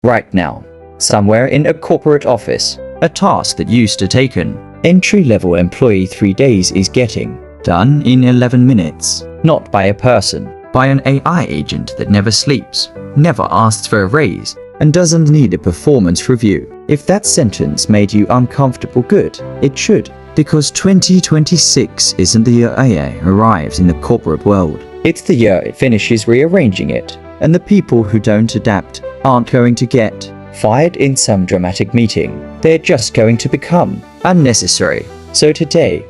Right now, somewhere in a corporate office, a task that used to take an entry-level employee 3 days is getting done in 11 minutes. Not by a person, by an AI agent that never sleeps, never asks for a raise, and doesn't need a performance review. If that sentence made you uncomfortable, good, it should. Because 2026 isn't the year AI arrives in the corporate world. It's the year it finishes rearranging it, and the people who don't adapt aren't going to get fired in some dramatic meeting. They're just going to become unnecessary. So today,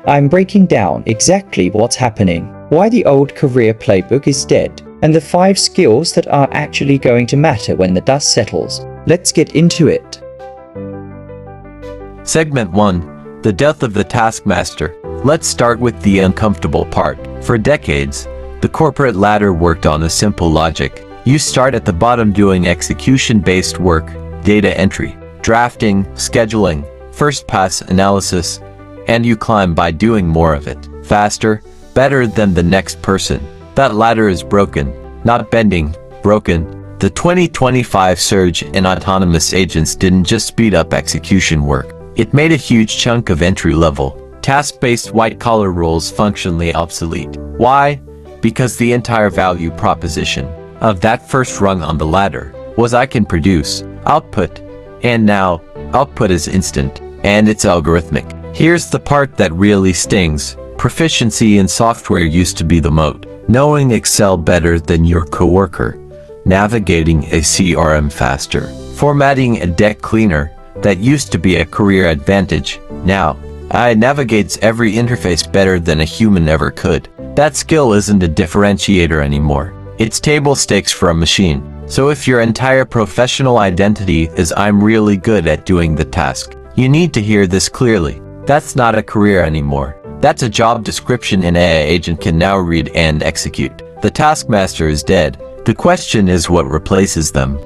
I'm breaking down exactly what's happening, why the old career playbook is dead, and the 5 skills that are actually going to matter when the dust settles. Let's get into it. Segment 1. The death of the taskmaster. Let's start with the uncomfortable part. For decades, the corporate ladder worked on a simple logic. You start at the bottom doing execution-based work, data entry, drafting, scheduling, first-pass analysis, and you climb by doing more of it, faster, better than the next person. That ladder is broken, not bending, broken. The 2025 surge in autonomous agents didn't just speed up execution work. It made a huge chunk of entry-level, task-based white-collar roles functionally obsolete. Why? Because the entire value proposition of that first rung on the ladder was I can produce output, and now output is instant, and it's algorithmic. Here's the part that really stings. Proficiency in software used to be the moat. Knowing Excel better than your coworker, navigating a CRM faster, formatting a deck cleaner. That used to be a career advantage. Now, AI navigates every interface better than a human ever could. That skill isn't a differentiator anymore. It's table stakes for a machine. So if your entire professional identity is I'm really good at doing the task, you need to hear this clearly. That's not a career anymore. That's a job description an AI agent can now read and execute. The taskmaster is dead. The question is what replaces them.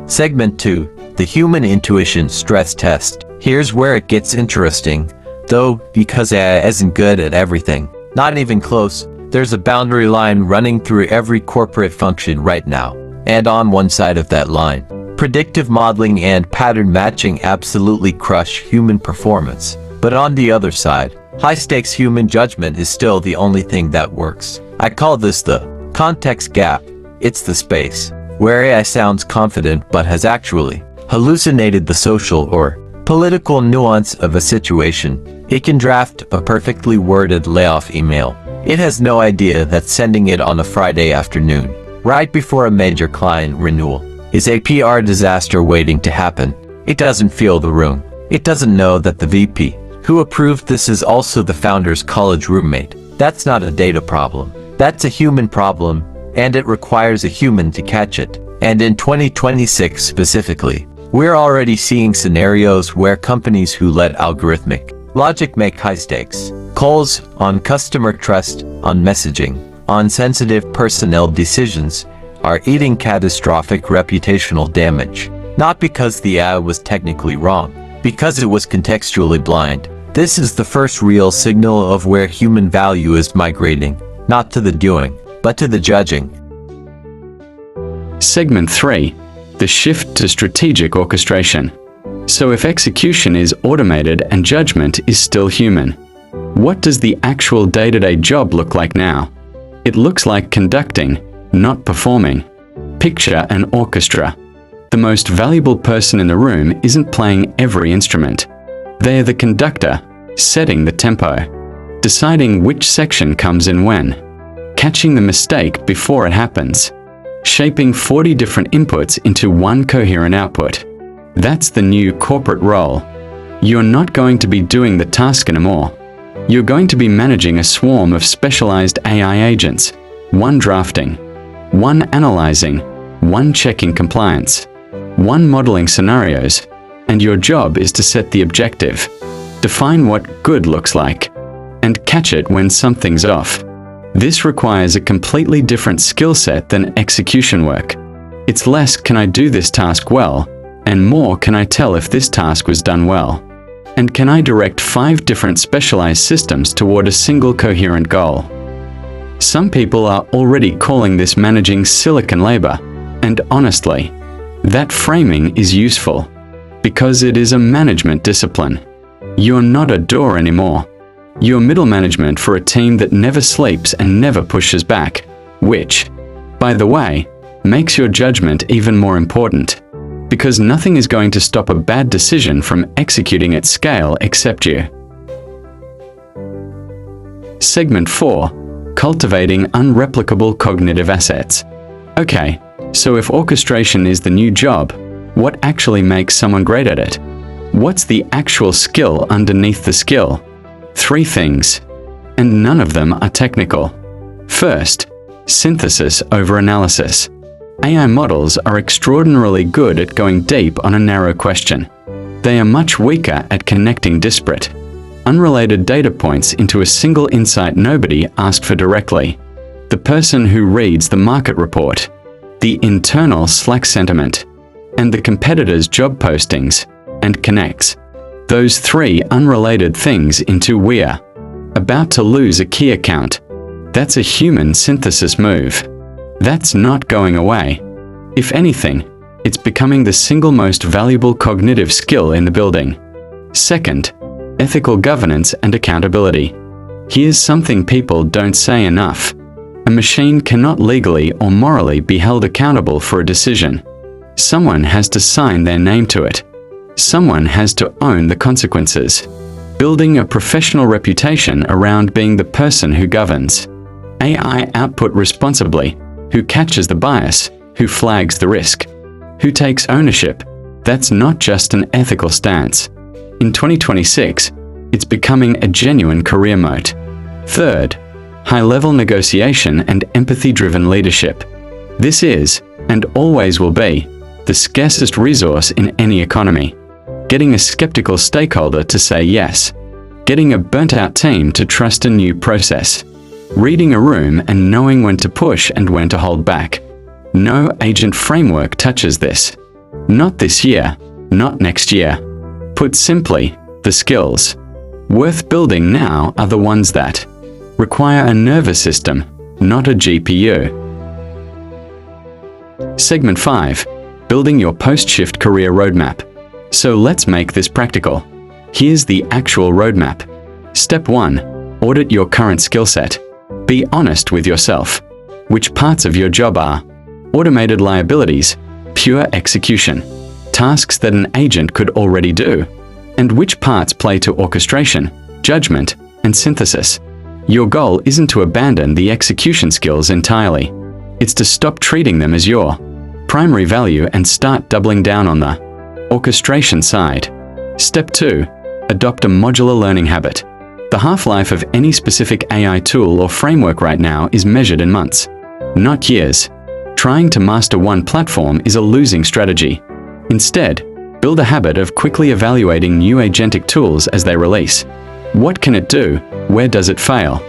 Segment 2. The Human Intuition Stress Test. Here's where it gets interesting, though, because AI isn't good at everything. Not even close. There's a boundary line running through every corporate function right now. And on one side of that line, predictive modeling and pattern matching absolutely crush human performance. But on the other side, high-stakes human judgment is still the only thing that works. I call this the context gap. It's the space where AI sounds confident but has actually hallucinated the social or political nuance of a situation. It can draft a perfectly worded layoff email. It has no idea that sending it on a Friday afternoon, right before a major client renewal, is a PR disaster waiting to happen. It doesn't feel the room. It doesn't know that the VP who approved this is also the founder's college roommate. That's not a data problem. That's a human problem, and it requires a human to catch it. And in 2026 specifically, we're already seeing scenarios where companies who let algorithmic logic make high-stakes calls on customer trust, on messaging, on sensitive personnel decisions are eating catastrophic reputational damage. Not because the AI was technically wrong, because it was contextually blind. This is the first real signal of where human value is migrating, not to the doing, but to the judging. Segment 3. The shift to strategic orchestration. So if execution is automated and judgment is still human, what does the actual day-to-day job look like now? It looks like conducting, not performing. Picture an orchestra. The most valuable person in the room isn't playing every instrument. They're the conductor, setting the tempo, deciding which section comes in when, catching the mistake before it happens, shaping 40 different inputs into one coherent output. That's the new corporate role. You're not going to be doing the task anymore. You're going to be managing a swarm of specialized AI agents, one drafting, one analyzing, one checking compliance, one modeling scenarios, and your job is to set the objective, define what good looks like, and catch it when something's off. This requires a completely different skill set than execution work. It's less can I do this task well, and more can I tell if this task was done well. And can I direct 5 different specialized systems toward a single coherent goal? Some people are already calling this managing silicon labor, and honestly, That framing is useful because it is a management discipline. You're not a door anymore. You're middle management for a team that never sleeps and never pushes back, which, by the way, makes your judgment even more important, because nothing is going to stop a bad decision from executing at scale except you. Segment 4. Cultivating unreplicable cognitive assets. Okay, so if orchestration is the new job, what actually makes someone great at it? What's the actual skill underneath the skill? 3 things, and none of them are technical. First, synthesis over analysis. AI models are extraordinarily good at going deep on a narrow question. They are much weaker at connecting disparate, unrelated data points into a single insight nobody asked for directly. The person who reads the market report, the internal Slack sentiment, and the competitor's job postings, and connects those 3 unrelated things into "we're about to lose a key account." That's a human synthesis move. That's not going away. If anything, it's becoming the single most valuable cognitive skill in the building. Second, ethical governance and accountability. Here's something people don't say enough. A machine cannot legally or morally be held accountable for a decision. Someone has to sign their name to it. Someone has to own the consequences. Building a professional reputation around being the person who governs. AI output responsibly, who catches the bias, who flags the risk, who takes ownership. That's not just an ethical stance. In 2026, it's becoming a genuine career moat. Third, high-level negotiation and empathy-driven leadership. This is, and always will be, the scarcest resource in any economy. Getting a skeptical stakeholder to say yes. Getting a burnt-out team to trust a new process. Reading a room and knowing when to push and when to hold back. No agent framework touches this. Not this year, not next year. Put simply, the skills worth building now are the ones that require a nervous system, not a GPU. Segment 5. Building your post-shift career roadmap. So let's make this practical. Here's the actual roadmap. Step 1. Audit your current skill set. Be honest with yourself. Which parts of your job are automated liabilities, pure execution, tasks that an agent could already do, and which parts play to orchestration, judgment, and synthesis. Your goal isn't to abandon the execution skills entirely. It's to stop treating them as your primary value and start doubling down on the orchestration side. Step 2. Adopt a modular learning habit. The half-life of any specific AI tool or framework right now is measured in months, not years. Trying to master one platform is a losing strategy. Instead, build a habit of quickly evaluating new agentic tools as they release. What can it do? Where does it fail?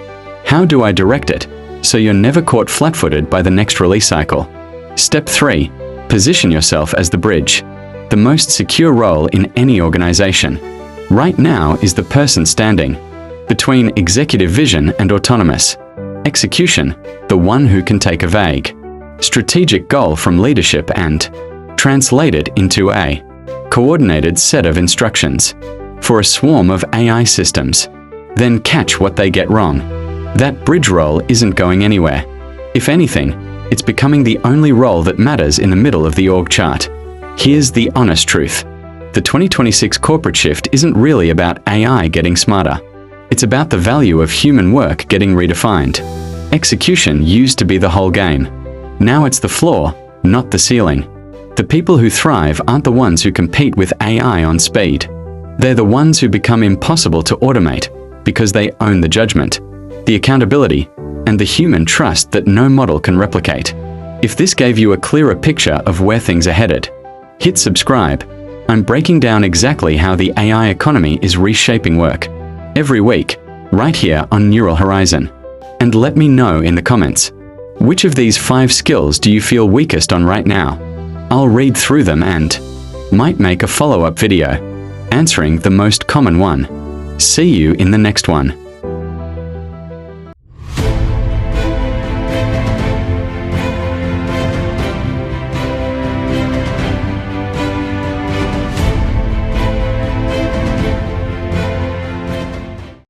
How do I direct it? So you're never caught flat-footed by the next release cycle. Step 3. Position yourself as the bridge. The most secure role in any organization right now is the person standing between executive vision and autonomous execution, the one who can take a vague strategic goal from leadership and translate it into a coordinated set of instructions for a swarm of AI systems, then catch what they get wrong. That bridge role isn't going anywhere. If anything, it's becoming the only role that matters in the middle of the org chart. Here's the honest truth. The 2026 corporate shift isn't really about AI getting smarter. It's about the value of human work getting redefined. Execution used to be the whole game. Now it's the floor, not the ceiling. The people who thrive aren't the ones who compete with AI on speed. They're the ones who become impossible to automate because they own the judgment, the accountability, and the human trust that no model can replicate. If this gave you a clearer picture of where things are headed, hit subscribe. I'm breaking down exactly how the AI economy is reshaping work. Every week, right here on Neural Horizon. And let me know in the comments, which of these 5 skills do you feel weakest on right now? I'll read through them and might make a follow-up video answering the most common one. See you in the next one.